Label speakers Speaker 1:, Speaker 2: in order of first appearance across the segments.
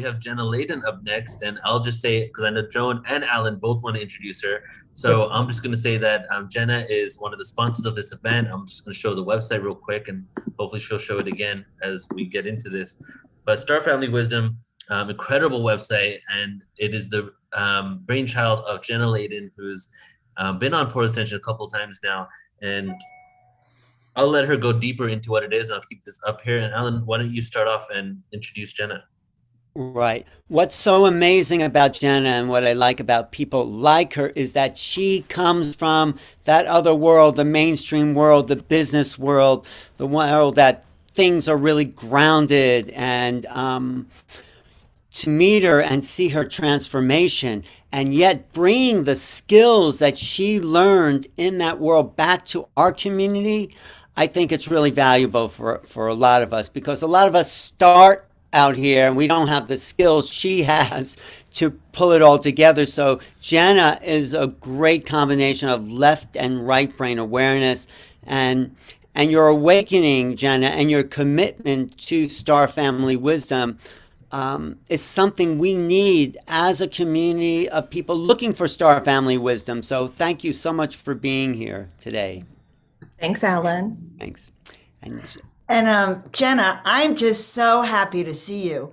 Speaker 1: we have Jenna Laden up next, and I'll just say, because I know Joan and Alan both want to introduce her. So I'm just going to say that Jenna is one of the sponsors of this event. I'm just going to show the website real quick, and hopefully she'll show it again as we get into this. But Star Family Wisdom, incredible website, and it is the brainchild of Jenna Laden, who's been on Portal Ascension a couple of times now. And I'll let her go deeper into what it is. I'll keep this up here. And Alan, why don't you start off and introduce Jenna?
Speaker 2: Right. What's so amazing about Jenna and what I like about people like her is that she comes from that other world, the mainstream world, the business world, the world that things are really grounded. And to meet her and see her transformation, and yet bringing the skills that she learned in that world back to our community, I think it's really valuable for a lot of us, because a lot of us start out here and we don't have the skills she has to pull it all together. So Jenna is a great combination of left and right brain awareness, and your awakening, Jenna, and your commitment to Star Family Wisdom is something we need as a community of people looking for Star Family Wisdom. So thank you so much for being here today.
Speaker 3: Thanks, Alan.
Speaker 2: Thanks.
Speaker 4: And Jenna, I'm just so happy to see you.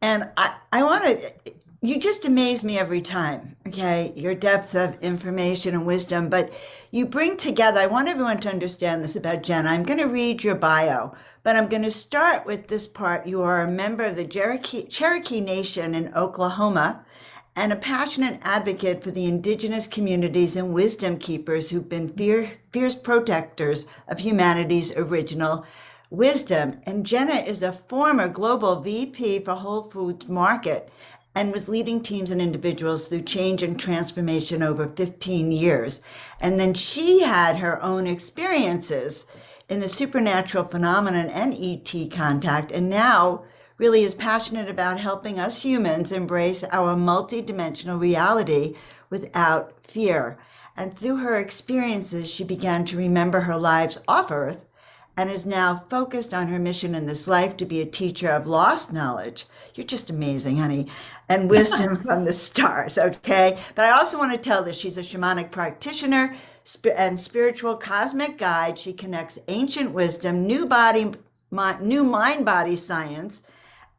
Speaker 4: And I want to, you just amaze me every time, okay? Your depth of information and wisdom, but you bring together, I want everyone to understand this about Jenna. I'm going to read your bio, but I'm going to start with this part. You are a member of the Cherokee Nation in Oklahoma, and a passionate advocate for the indigenous communities and wisdom keepers who've been fierce protectors of humanity's original wisdom. And Jenna is a former global VP for Whole Foods Market and was leading teams and individuals through change and transformation over 15 years. And then she had her own experiences in the supernatural phenomenon and ET contact, and now really is passionate about helping us humans embrace our multidimensional reality without fear. And through her experiences, she began to remember her lives off Earth and is now focused on her mission in this life to be a teacher of lost knowledge. You're just amazing, honey. And wisdom from the stars, okay? But I also want to tell this, she's a shamanic practitioner and spiritual cosmic guide. She connects ancient wisdom, new mind-body science,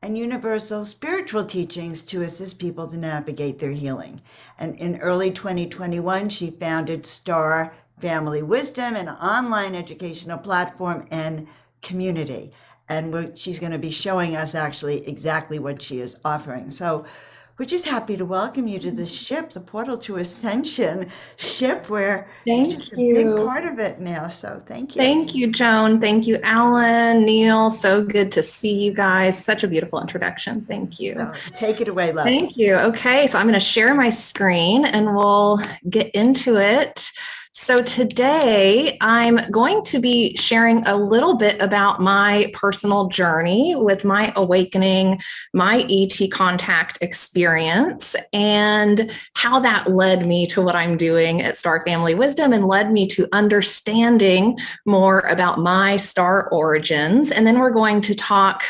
Speaker 4: and universal spiritual teachings to assist people to navigate their healing. And in early 2021, she founded Star Family Wisdom, an online educational platform and community. And she's going to be showing us actually exactly what she is offering. So we're just happy to welcome you to the ship, the Portal to Ascension ship, where you're just a big part of it now. So thank you.
Speaker 3: Thank you, Joan. Thank you, Alan, Neil. So good to see you guys. Such a beautiful introduction. Thank you.
Speaker 4: So take it away, love.
Speaker 3: Thank you. Okay, so I'm going to share my screen and we'll get into it. So today I'm going to be sharing a little bit about my personal journey with my awakening, my ET contact experience, and how that led me to what I'm doing at Star Family Wisdom and led me to understanding more about my star origins. And then we're going to talk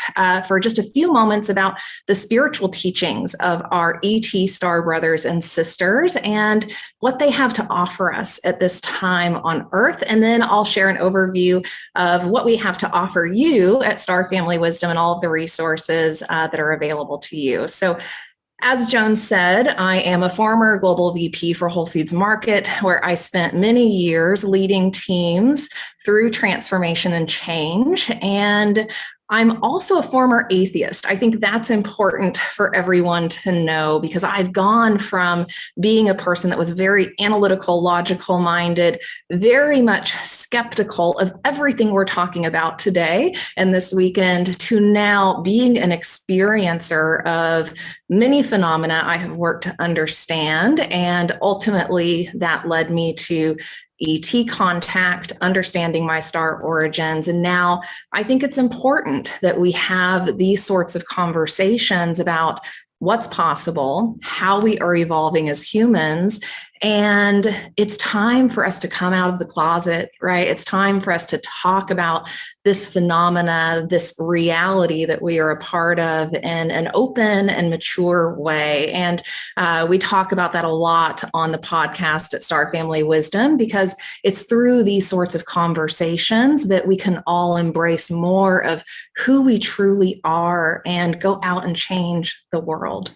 Speaker 3: for just a few moments about the spiritual teachings of our ET star brothers and sisters and what they have to offer us at this time on Earth. And then I'll share an overview of what we have to offer you at Star Family Wisdom and all of the resources that are available to you. So as Joan said, I am a former global VP for Whole Foods Market, where I spent many years leading teams through transformation and change. And I'm also a former atheist. I think that's important for everyone to know, because I've gone from being a person that was very analytical, logical minded, very much skeptical of everything we're talking about today and this weekend, to now being an experiencer of many phenomena I have worked to understand. And ultimately that led me to ET contact, understanding my star origins. And now I think it's important that we have these sorts of conversations about what's possible, how we are evolving as humans, And it's time for us to come out of the closet, right? It's time for us to talk about this phenomena, this reality that we are a part of in an open and mature way. And we talk about that a lot on the podcast at Star Family Wisdom, because it's through these sorts of conversations that we can all embrace more of who we truly are and go out and change the world.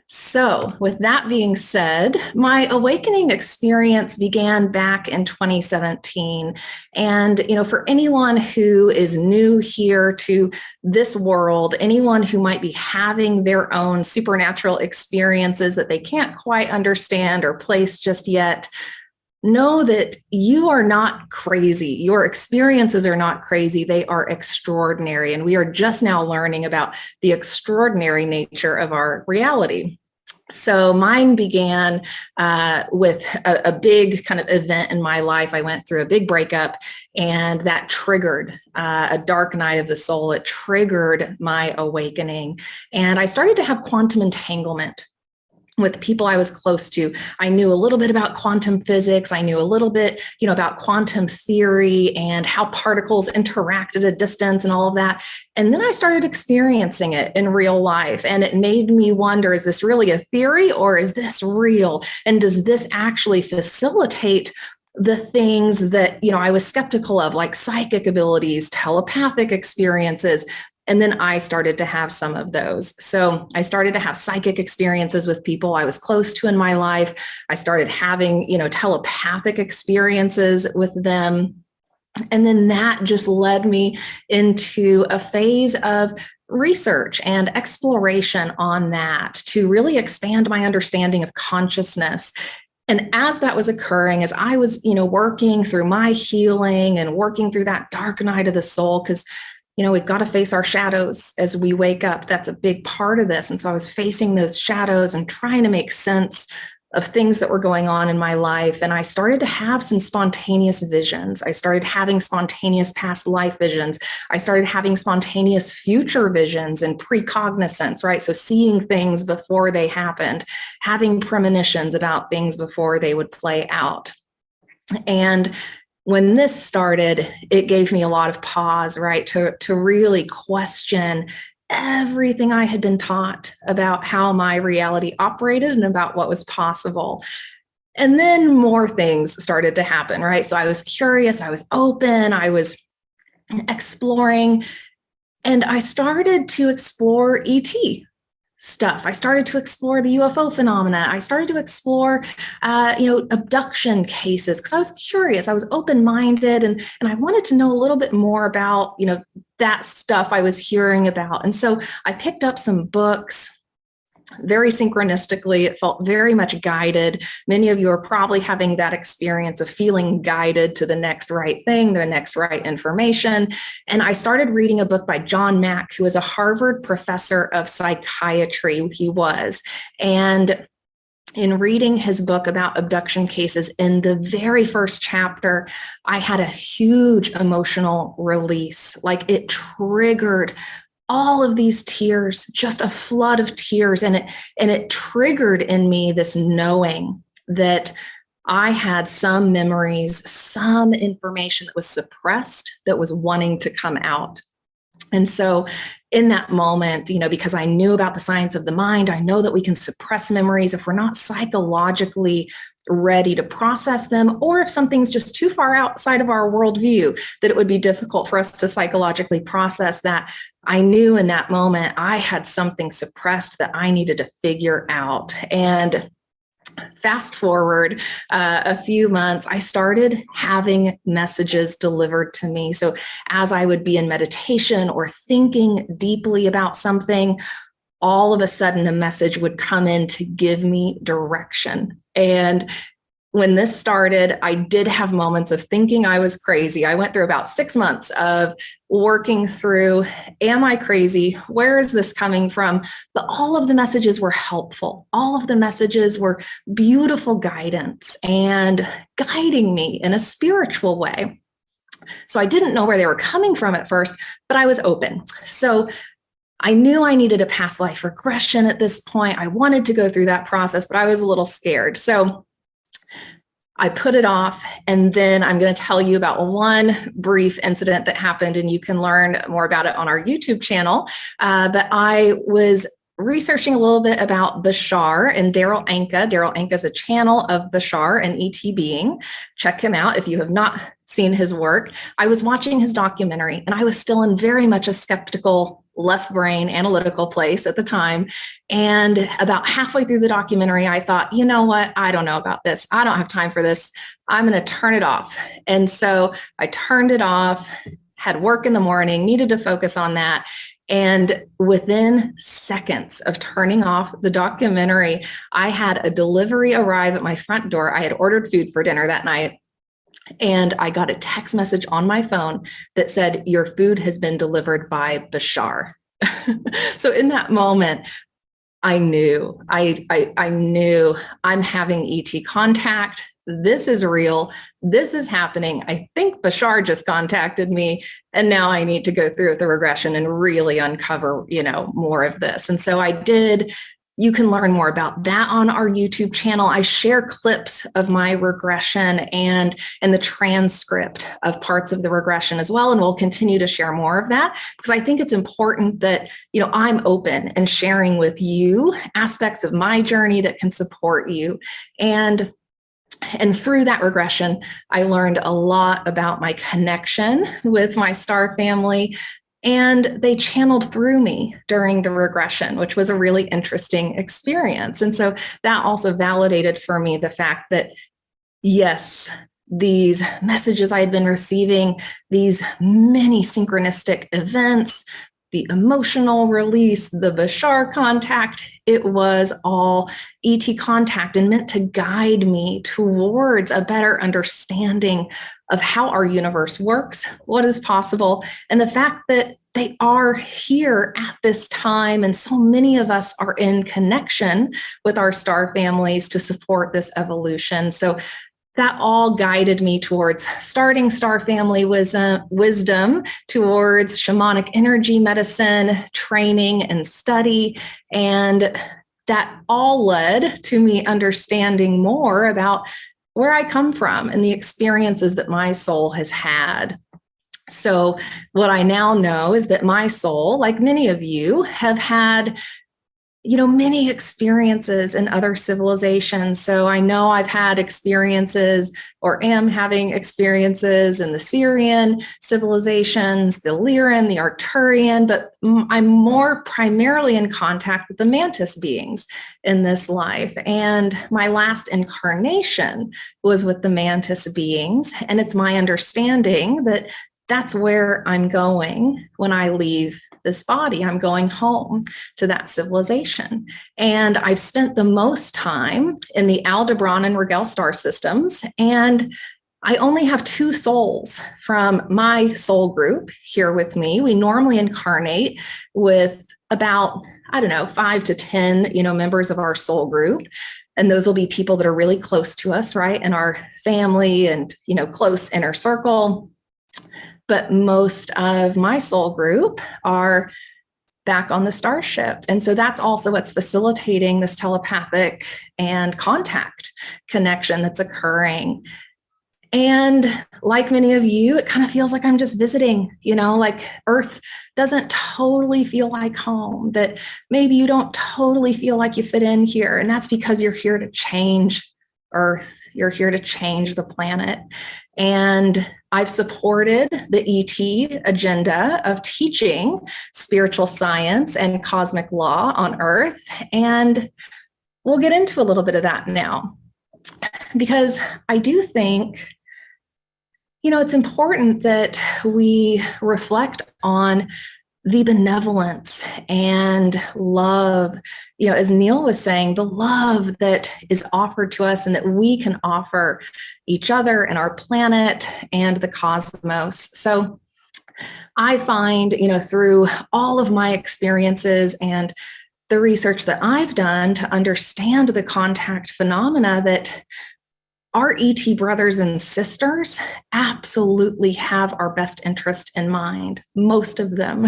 Speaker 3: So with that being said, my awakening experience began back in 2017. And, for anyone who is new here to this world, anyone who might be having their own supernatural experiences that they can't quite understand or place just yet, know that you are not crazy. Your experiences are not crazy. They are extraordinary. And we are just now learning about the extraordinary nature of our reality. So mine began with a big kind of event in my life. I went through a big breakup, and that triggered a dark night of the soul. It triggered my awakening. And I started to have quantum entanglement with people I was close to. I knew a little bit about quantum physics. I knew a little bit, about quantum theory and how particles interact at a distance and all of that. And then I started experiencing it in real life. And it made me wonder, is this really a theory or is this real? And does this actually facilitate the things that, I was skeptical of, like psychic abilities, telepathic experiences? And then I started to have some of those. So I started to have psychic experiences with people I was close to in my life. I started having, telepathic experiences with them. And then that just led me into a phase of research and exploration on that to really expand my understanding of consciousness. And as that was occurring, as I was, working through my healing and working through that dark night of the soul, because we've got to face our shadows as we wake up. That's a big part of this. And so I was facing those shadows and trying to make sense of things that were going on in my life. And I started to have some spontaneous visions. I started having spontaneous past life visions. I started having spontaneous future visions and precognizance, right? So seeing things before they happened, having premonitions about things before they would play out. And when this started, it gave me a lot of pause, right, to really question everything I had been taught about how my reality operated and about what was possible. And then more things started to happen, right? So I was curious, I was open, I was exploring, and I started to explore ET stuff. I started to explore the UFO phenomena. I started to explore, abduction cases, because I was curious. I was open-minded, and I wanted to know a little bit more about, that stuff I was hearing about. And so I picked up some books very synchronistically. It felt very much guided. Many of you are probably having that experience of feeling guided to the next right thing, the next right information. And I started reading a book by John Mack, who is a Harvard professor of psychiatry. He was. And in reading his book about abduction cases, in the very first chapter, I had a huge emotional release. Like, it triggered all of these tears, just a flood of tears. And it triggered in me this knowing that I had some memories, some information that was suppressed, that was wanting to come out. And so in that moment, because I knew about the science of the mind, I know that we can suppress memories if we're not psychologically ready to process them, or if something's just too far outside of our worldview, that it would be difficult for us to psychologically process that. I knew in that moment I had something suppressed that I needed to figure out. And fast forward a few months, I started having messages delivered to me. So as I would be in meditation or thinking deeply about something, all of a sudden a message would come in to give me direction. And when this started, I did have moments of thinking I was crazy. I went through about 6 months of working through, am I crazy? Where is this coming from? But all of the messages were helpful. All of the messages were beautiful guidance and guiding me in a spiritual way. So I didn't know where they were coming from at first, but I was open. So I knew I needed a past life regression at this point. I wanted to go through that process, but I was a little scared. So I put it off, and then I'm going to tell you about one brief incident that happened, and you can learn more about it on our YouTube channel. But I was researching a little bit about Bashar and Daryl Anka. Daryl Anka is a channel of Bashar, an ET being. Check him out if you have not seen his work. I was watching his documentary, and I was still in very much a skeptical left brain analytical place at the time. And about halfway through the documentary, I thought, you know what? I don't know about this. I don't have time for this. I'm going to turn it off. And so I turned it off, had work in the morning, needed to focus on that. And within seconds of turning off the documentary, I had a delivery arrive at my front door. I had ordered food for dinner that night. And I got a text message on my phone that said, your food has been delivered by Bashar. So in that moment, I knew, I knew I'm having ET contact. This is real. This is happening. I think Bashar just contacted me, and now I need to go through the regression and really uncover, more of this. And so I did. You can learn more about that on our YouTube channel. I share clips of my regression and the transcript of parts of the regression as well. And we'll continue to share more of that, because I think it's important that, I'm open and sharing with you aspects of my journey that can support you. And through that regression, I learned a lot about my connection with my star family. And they channeled through me during the regression, which was a really interesting experience. And so that also validated for me the fact that, yes, these messages I had been receiving, these many synchronistic events, the emotional release, the Bashar contact, it was all ET contact and meant to guide me towards a better understanding of how our universe works, what is possible, and the fact that they are here at this time. And so many of us are in connection with our star families to support this evolution. So that all guided me towards starting Star Family Wisdom, towards shamanic energy medicine, training and study. And that all led to me understanding more about where I come from and the experiences that my soul has had. So what I now know is that my soul, like many of you, have had many experiences in other civilizations. So I know I've had experiences or am having experiences in the Syrian civilizations, the Lyran, the Arcturian, but I'm more primarily in contact with the mantis beings in this life. And my last incarnation was with the mantis beings. And it's my understanding that that's where I'm going when I leave this body. I'm going home to that civilization. And I've spent the most time in the Aldebaran and Rigel star systems. And I only have 2 souls from my soul group here with me. We normally incarnate with about, 5 to 10, members of our soul group. And those will be people that are really close to us, right? In our family and, close inner circle. But most of my soul group are back on the starship. And so that's also what's facilitating this telepathic and contact connection that's occurring. And like many of you, it kind of feels like I'm just visiting, like Earth doesn't totally feel like home, that maybe you don't totally feel like you fit in here. And that's because you're here to change Earth. You're here to change the planet. And I've supported the ET agenda of teaching spiritual science and cosmic law on Earth. And we'll get into a little bit of that now, because I do think, it's important that we reflect on the benevolence and love, as Neil was saying, the love that is offered to us and that we can offer each other and our planet and the cosmos. So I find, through all of my experiences and the research that I've done to understand the contact phenomena, that our ET brothers and sisters absolutely have our best interest in mind, most of them,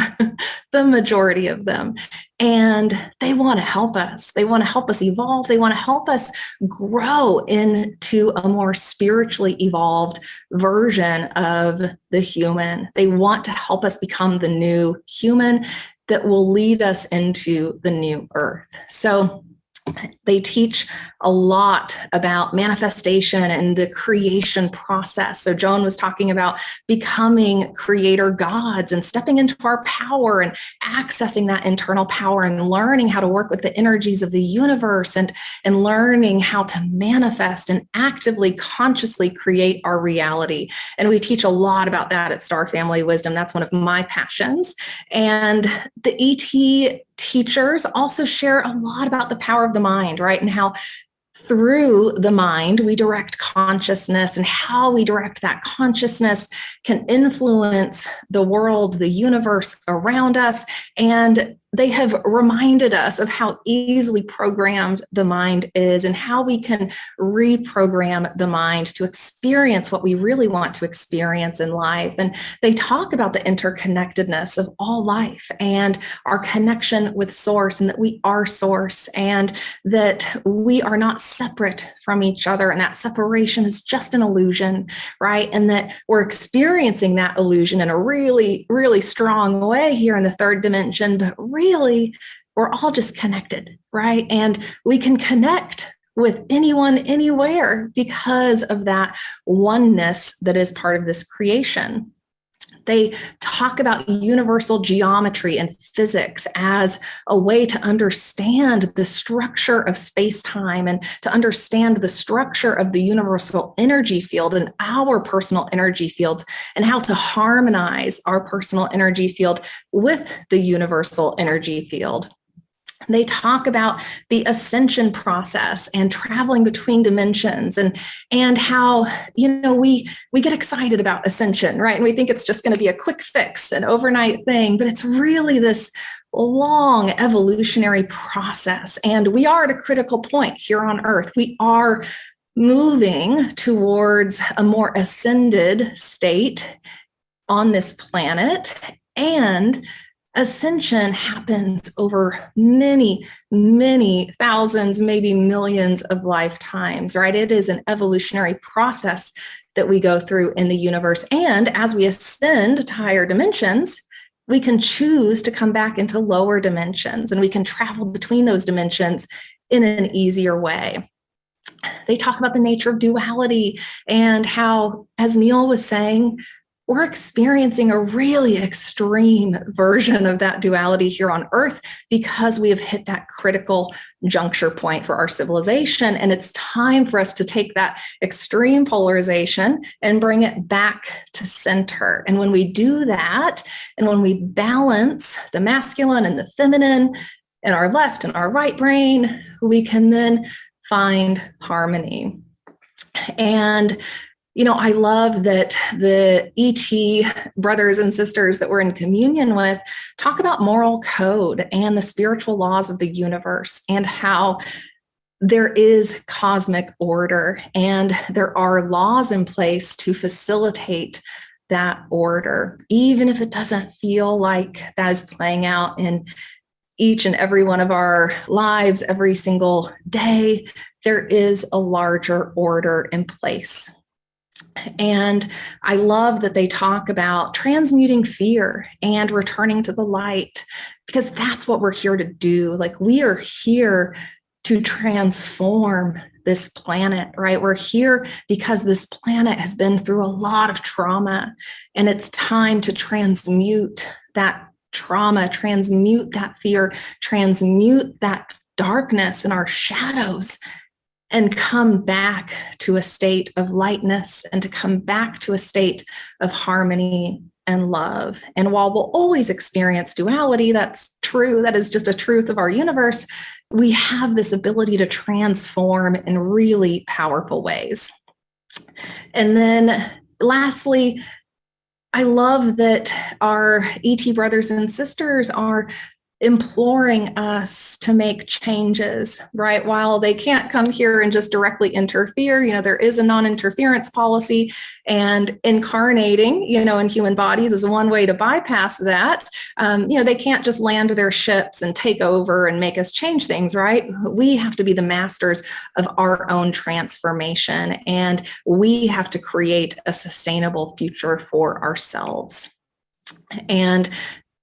Speaker 3: the majority of them. And they want to help us. They want to help us evolve. They want to help us grow into a more spiritually evolved version of the human. They want to help us become the new human that will lead us into the new earth. So they teach a lot about manifestation and the creation process. So Joan was talking about becoming creator gods and stepping into our power and accessing that internal power and learning how to work with the energies of the universe and learning how to manifest and actively, consciously create our reality. And we teach a lot about that at Star Family Wisdom. That's one of my passions. And the ET teachers also share a lot about the power of the mind, right? And how through the mind, we direct consciousness, and how we direct that consciousness can influence the world, the universe around us. And they have reminded us of how easily programmed the mind is and how we can reprogram the mind to experience what we really want to experience in life. And they talk about the interconnectedness of all life and our connection with source, and that we are source, and that we are not separate from each other. And that separation is just an illusion, right? And that we're experiencing that illusion in a really, really strong way here in the third dimension, but really, we're all just connected, right? And we can connect with anyone, anywhere, because of that oneness that is part of this creation. They talk about universal geometry and physics as a way to understand the structure of space-time and to understand the structure of the universal energy field and our personal energy fields, and how to harmonize our personal energy field with the universal energy field. They talk about the ascension process and traveling between dimensions, and how, we get excited about ascension, right? And we think it's just going to be a quick fix, an overnight thing, but it's really this long evolutionary process. And we are at a critical point here on Earth. We are moving towards a more ascended state on this planet, and ascension happens over many, many thousands, maybe millions of lifetimes, right? It is an evolutionary process that we go through in the universe. And as we ascend to higher dimensions, we can choose to come back into lower dimensions, and we can travel between those dimensions in an easier way. They talk about the nature of duality and how, as Neil was saying, we're experiencing a really extreme version of that duality here on Earth because we have hit that critical juncture point for our civilization. And it's time for us to take that extreme polarization and bring it back to center. And when we do that, and when we balance the masculine and the feminine in our left and our right brain, we can then find harmony. And I love that the ET brothers and sisters that we're in communion with talk about moral code and the spiritual laws of the universe, and how there is cosmic order and there are laws in place to facilitate that order, even if it doesn't feel like that is playing out in each and every one of our lives every single day. There is a larger order in place. And I love that they talk about transmuting fear and returning to the light, because that's what we're here to do. Like, we are here to transform this planet, right? We're here because this planet has been through a lot of trauma, and it's time to transmute that trauma, transmute that fear, transmute that darkness and our shadows, and come back to a state of lightness, and to come back to a state of harmony and love. And while we'll always experience duality, that's true, that is just a truth of our universe, we have this ability to transform in really powerful ways. And then lastly, I love that our ET brothers and sisters are imploring us to make changes, right? While they can't come here and just directly interfere, there is a non-interference policy, and incarnating, in human bodies is one way to bypass that. They can't just land their ships and take over and make us change things, right? We have to be the masters of our own transformation, and we have to create a sustainable future for ourselves. And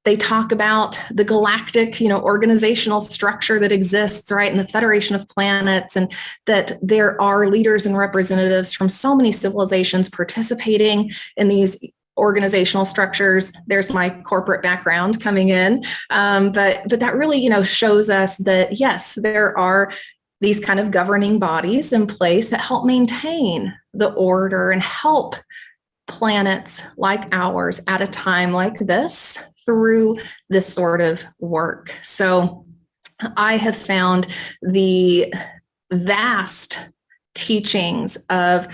Speaker 3: they talk about the galactic, organizational structure that exists, right, in the Federation of Planets, and that there are leaders and representatives from so many civilizations participating in these organizational structures. There's my corporate background coming in, but that really, shows us that yes, there are these kind of governing bodies in place that help maintain the order and help planets like ours at a time like this through this sort of work. So I have found the vast teachings of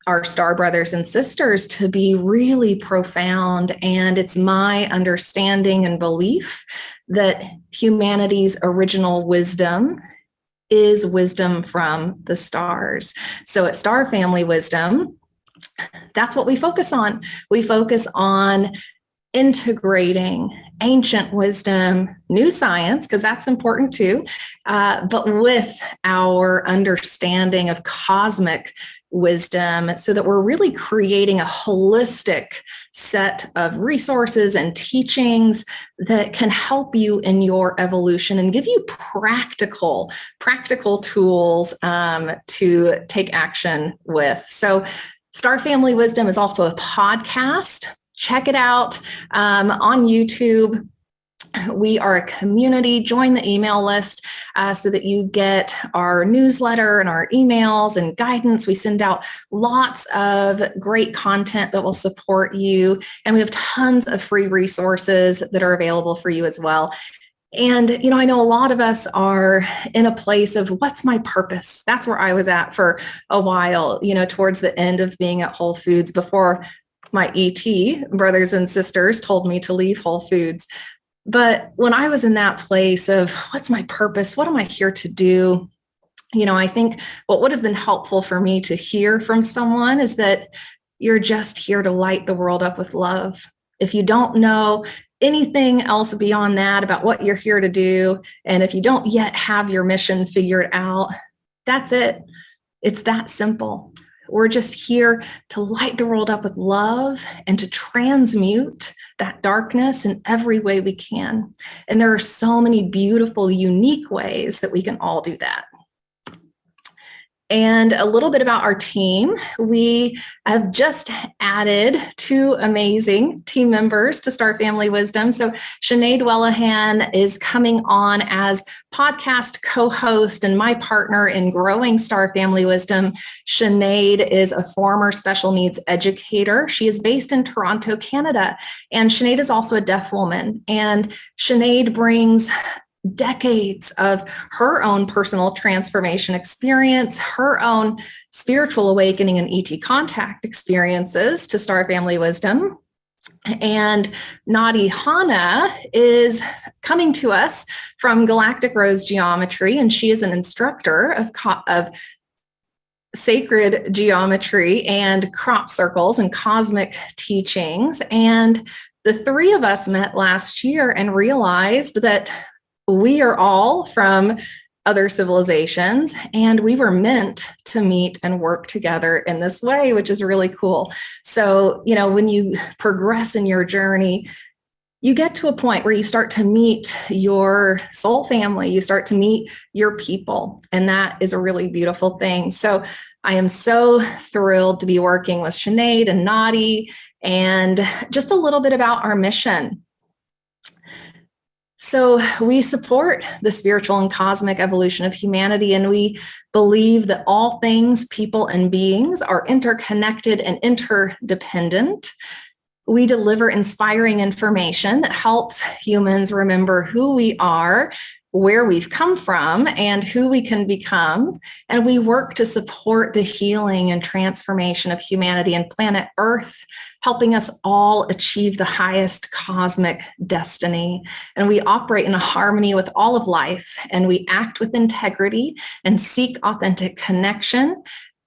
Speaker 3: our star brothers and sisters to be really profound. And it's my understanding and belief that humanity's original wisdom is wisdom from the stars. So at Star Family Wisdom, that's what we focus on. We focus on integrating ancient wisdom, new science, because that's important too, but with our understanding of cosmic wisdom, so that we're really creating a holistic set of resources and teachings that can help you in your evolution and give you practical tools to take action with. So Star Family Wisdom is also a podcast. Check it out on YouTube. We are a community. Join the email list so that you get our newsletter and our emails and guidance. We send out lots of great content that will support you. And we have tons of free resources that are available for you as well. And, I know a lot of us are in a place of what's my purpose? That's where I was at for a while, towards the end of being at Whole Foods before my ET brothers and sisters told me to leave Whole Foods. But when I was in that place of what's my purpose? What am I here to do? I think what would have been helpful for me to hear from someone is that you're just here to light the world up with love. If you don't know anything else beyond that about what you're here to do, and if you don't yet have your mission figured out, that's it. It's that simple. We're just here to light the world up with love and to transmute that darkness in every way we can. And there are so many beautiful, unique ways that we can all do that. And a little bit about our team. We have just added 2 amazing team members to Star Family Wisdom. So Sinead Wellahan is coming on as podcast co-host and my partner in growing Star Family Wisdom. Sinead is a former special needs educator. She is based in Toronto, Canada. And Sinead is also a deaf woman. And Sinead brings decades of her own personal transformation experience, her own spiritual awakening and ET contact experiences to Star Family Wisdom. And Nadi Hana is coming to us from Galactic Rose Geometry, and she is an instructor of sacred geometry and crop circles and cosmic teachings. And the 3 of us met last year and realized that we are all from other civilizations, and we were meant to meet and work together in this way, which is really cool. So, when you progress in your journey, you get to a point where you start to meet your soul family, you start to meet your people, and that is a really beautiful thing. So I am so thrilled to be working with Sinead and Nadi, and just a little bit about our mission. So we support the spiritual and cosmic evolution of humanity, and we believe that all things, people, and beings are interconnected and interdependent. We deliver inspiring information that helps humans remember who we are, where we've come from and who we can become. And we work to support the healing and transformation of humanity and planet Earth, helping us all achieve the highest cosmic destiny. And we operate in harmony with all of life, and we act with integrity and seek authentic connection.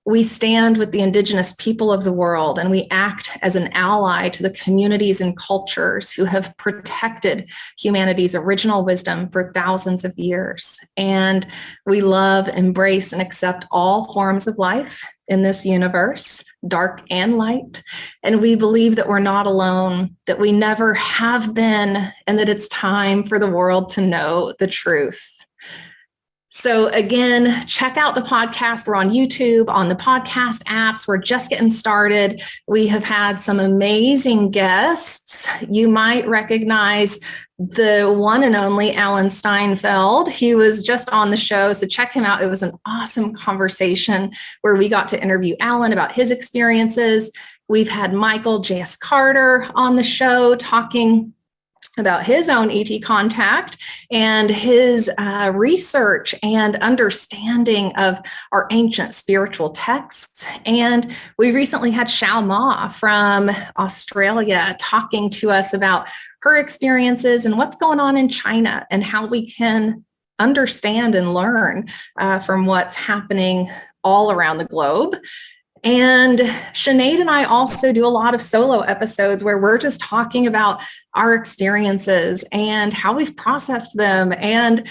Speaker 3: We stand with the indigenous people of the world, and we act as an ally to the communities and cultures who have protected humanity's original wisdom for thousands of years. And we love, embrace, and accept all forms of life in this universe, dark and light. And we believe that we're not alone, that we never have been, and that it's time for the world to know the truth. So again, check out the podcast. We're on YouTube, on the podcast apps. We're just getting started. We have had some amazing guests. You might recognize the one and only Alan Steinfeld. He was just on the show, so check him out. It was an awesome conversation where we got to interview Alan about his experiences. We've had Michael J.S. Carter on the show talking about his own ET contact and his research and understanding of our ancient spiritual texts. And we recently had Shao Ma from Australia talking to us about her experiences and what's going on in China and how we can understand and learn from what's happening all around the globe. And Sinead and I also do a lot of solo episodes where we're just talking about our experiences and how we've processed them and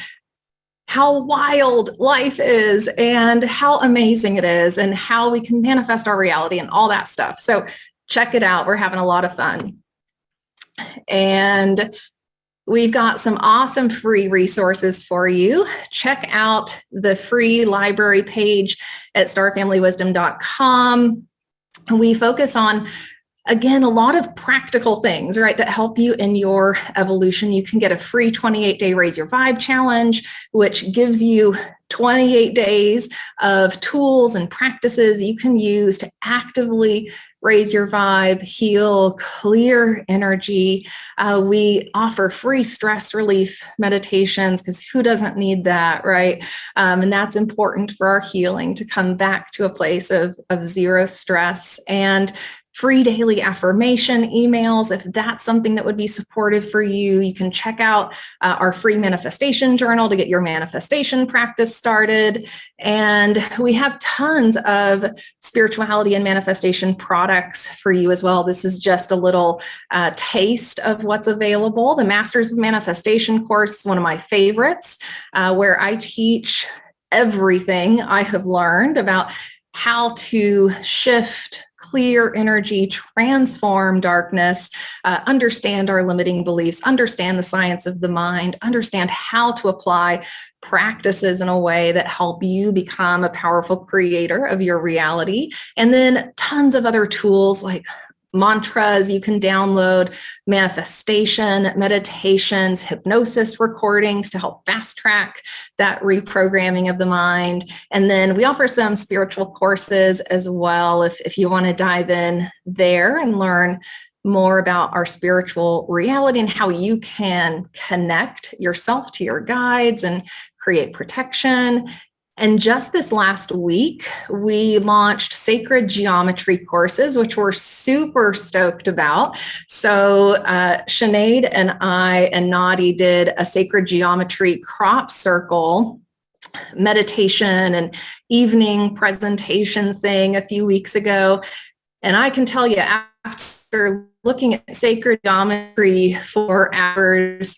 Speaker 3: how wild life is and how amazing it is and how we can manifest our reality and all that stuff. So check it out. We're having a lot of fun. And we've got some awesome free resources for you. Check out the free library page at starfamilywisdom.com. We focus on, again, a lot of practical things, right, that help you in your evolution. You can get a free 28-day Raise Your Vibe challenge, which gives you 28 days of tools and practices you can use to actively raise your vibe, heal, clear energy. We offer free stress relief meditations because who doesn't need that, right? And that's important for our healing, to come back to a place of zero stress. And free daily affirmation emails. If that's something that would be supportive for you, you can check out our free manifestation journal to get your manifestation practice started. And we have tons of spirituality and manifestation products for you as well. This is just a little taste of what's available. The Masters of Manifestation course is one of my favorites, where I teach everything I have learned about how to shift, clear energy, transform darkness, understand our limiting beliefs, understand the science of the mind, understand how to apply practices in a way that help you become a powerful creator of your reality. And then tons of other tools like mantras you can download, manifestation, meditations, hypnosis recordings to help fast track that reprogramming of the mind. And then we offer some spiritual courses as well if you want to dive in there and learn more about our spiritual reality and how you can connect yourself to your guides and create protection. And just this last week, we launched sacred geometry courses, which we're super stoked about. So Sinead and I and Nadi did a sacred geometry crop circle meditation and evening presentation thing a few weeks ago. And I can tell you, after looking at sacred geometry for hours,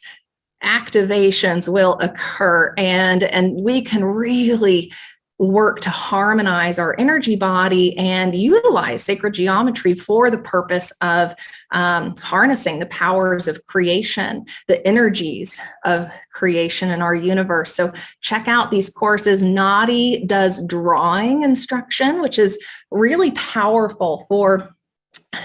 Speaker 3: activations will occur, and we can really work to harmonize our energy body and utilize sacred geometry for the purpose of harnessing the powers of creation, the energies of creation in our universe. So check out these courses. Nadi does drawing instruction, which is really powerful for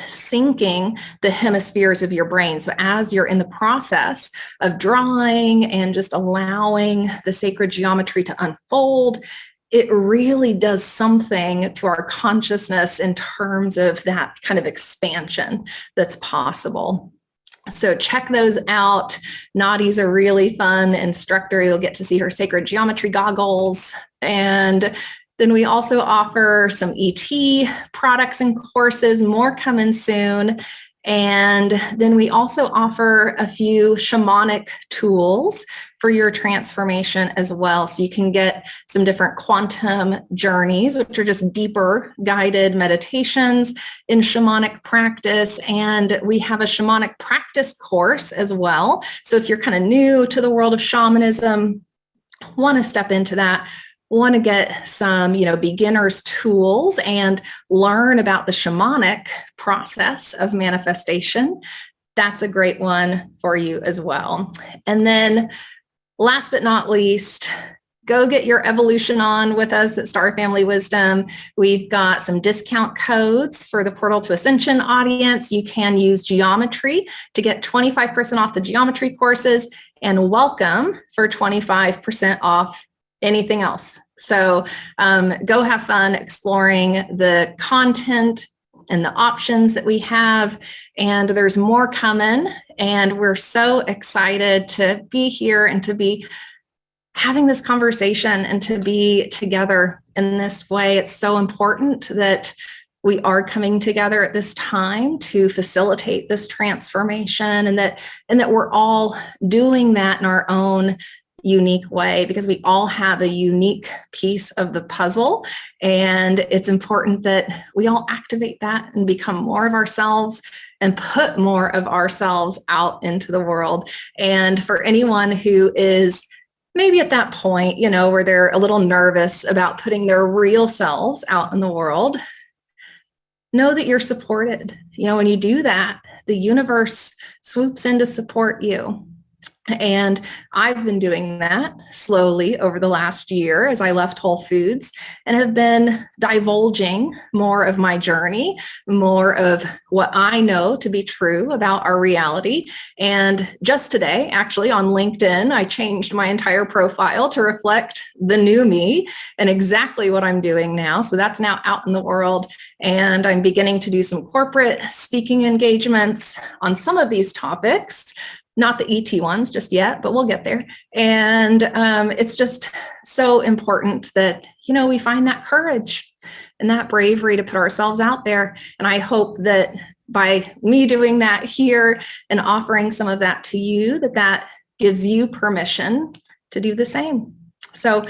Speaker 3: syncing the hemispheres of your brain. So as you're in the process of drawing and just allowing the sacred geometry to unfold, it really does something to our consciousness in terms of that kind of expansion that's possible. So check those out. Nadi's a really fun instructor. You'll get to see her sacred geometry goggles. And then we also offer some ET products and courses, more coming soon. And then we also offer a few shamanic tools for your transformation as well. So you can get some different quantum journeys, which are just deeper guided meditations in shamanic practice. And we have a shamanic practice course as well. So if you're kind of new to the world of shamanism, want to step into that, want to get some, beginner's tools and learn about the shamanic process of manifestation, that's a great one for you as well. And then last but not least, go get your evolution on with us at Star Family Wisdom. We've got some discount codes for the Portal to Ascension audience. You can use geometry to get 25% off the geometry courses, and welcome for 25% off anything else. So go have fun exploring the content and the options that we have. And there's more coming. And we're so excited to be here and to be having this conversation and to be together in this way. It's so important that we are coming together at this time to facilitate this transformation, and that we're all doing that in our own unique way, because we all have a unique piece of the puzzle. And it's important that we all activate that and become more of ourselves and put more of ourselves out into the world. And for anyone who is maybe at that point, where they're a little nervous about putting their real selves out in the world, know that you're supported. When you do that, the universe swoops in to support you. And I've been doing that slowly over the last year as I left Whole Foods and have been divulging more of my journey, more of what I know to be true about our reality. And just today, actually on LinkedIn, I changed my entire profile to reflect the new me and exactly what I'm doing now. So that's now out in the world. And I'm beginning to do some corporate speaking engagements on some of these topics. Not the ET ones just yet, but we'll get there. And it's just so important that, we find that courage and that bravery to put ourselves out there. And I hope that by me doing that here and offering some of that to you, that gives you permission to do the same. So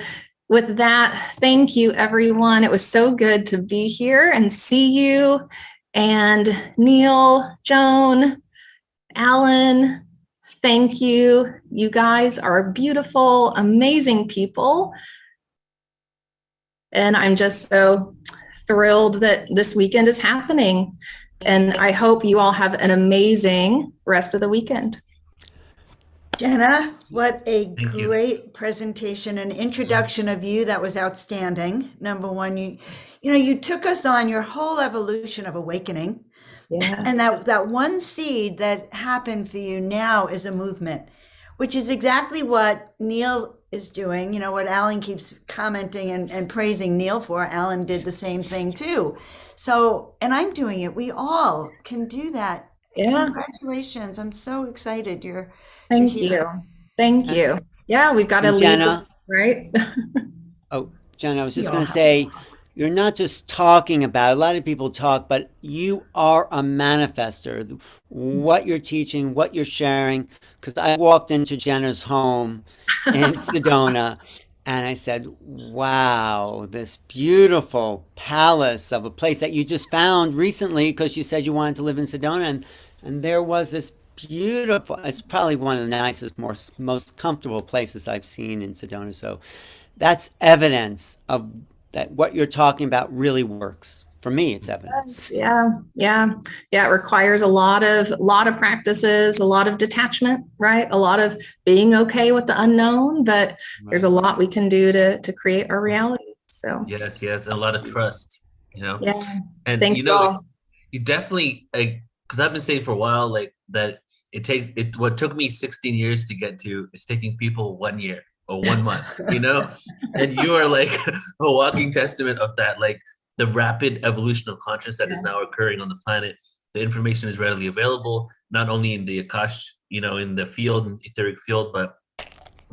Speaker 3: with that, thank you, everyone. It was so good to be here and see you. And Neil, Joan, Alan, thank you. You guys are beautiful, amazing people. And I'm just so thrilled that this weekend is happening. And I hope you all have an amazing rest of the weekend.
Speaker 4: Jenna, what a great presentation and introduction of you. That was outstanding. Number one, you took us on your whole evolution of awakening. Yeah. And that one seed that happened for you now is a movement, which is exactly what Neil is doing. What Alan keeps commenting and praising Neil for. Alan did the same thing too. So, and I'm doing it. We all can do that. Yeah. Congratulations. I'm so excited.
Speaker 3: Thank you. Yeah, we've got to lead,
Speaker 2: Jenna,
Speaker 3: right?
Speaker 2: Oh, Jenna, I was just going to say, you're not just talking about it. A lot of people talk, but you are a manifester. What you're teaching, what you're sharing. Because I walked into Jenna's home in Sedona, and I said, wow, this beautiful palace of a place that you just found recently because you said you wanted to live in Sedona. And there was this beautiful, it's probably one of the nicest, most comfortable places I've seen in Sedona. So that's evidence of that what you're talking about really works. For me, it's evidence.
Speaker 3: Yeah. It requires a lot of practices, a lot of detachment, right? A lot of being okay with the unknown, but there's a lot we can do to create our reality. So
Speaker 1: yes, and a lot of trust,
Speaker 3: Yeah.
Speaker 1: And
Speaker 3: Thank you all.
Speaker 1: You definitely, because I've been saying for a while, that what took me 16 years to get to is taking people 1 year or 1 month, and you are like a walking testament of that, like the rapid evolution of consciousness that is now occurring on the planet. the information is readily available, not only in the Akash, in the field, etheric field, but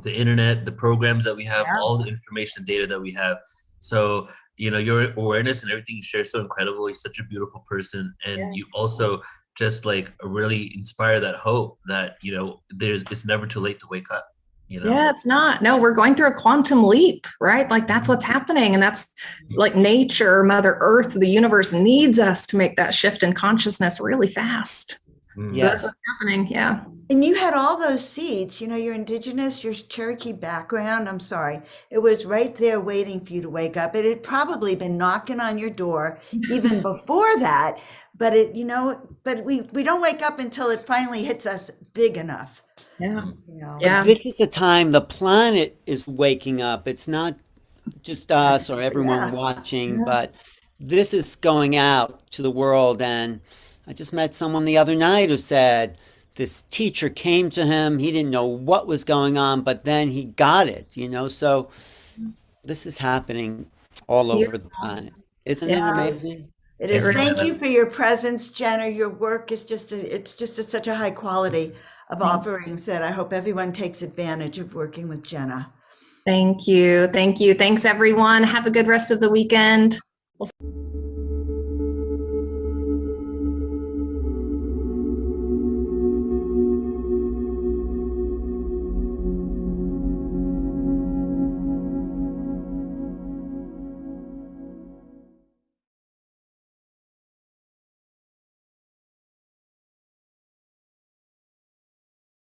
Speaker 1: the internet, the programs that we have, all the information and data that we have. So, your awareness and everything you share is so incredible. You're such a beautiful person. And you also just like really inspire that hope that, it's never too late to wake up.
Speaker 3: Yeah, it's not. No, we're going through a quantum leap, right? Like that's what's happening. And that's like nature, Mother Earth, the universe needs us to make that shift in consciousness really fast. So that's what's happening. Yeah.
Speaker 4: And you had all those seeds, your indigenous, your Cherokee background. I'm sorry. It was right there waiting for you to wake up. It had probably been knocking on your door even before that. But but we don't wake up until it finally hits us big enough.
Speaker 3: Yeah.
Speaker 2: This is the time the planet is waking up. It's not just us or everyone watching, but this is going out to the world. And I just met someone the other night who said this teacher came to him. He didn't know what was going on, but then he got it, So this is happening all over the planet. Isn't it amazing?
Speaker 4: It is. Thank you for your presence, Jenna. Your work is it's just such a high quality of offerings that I hope everyone takes advantage of working with Jenna.
Speaker 3: Thank you. Thanks, everyone. Have a good rest of the weekend.